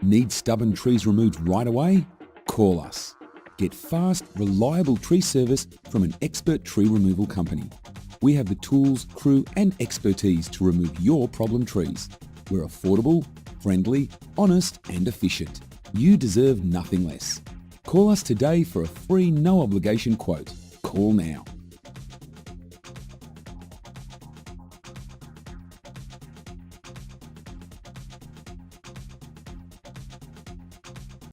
Need stubborn trees removed right away? Call us. Get fast, reliable tree service from an expert tree removal company. We have the tools, crew and expertise to remove your problem trees. We're affordable, friendly, honest and efficient. You deserve nothing less. Call us today for a free no obligation quote. Call now.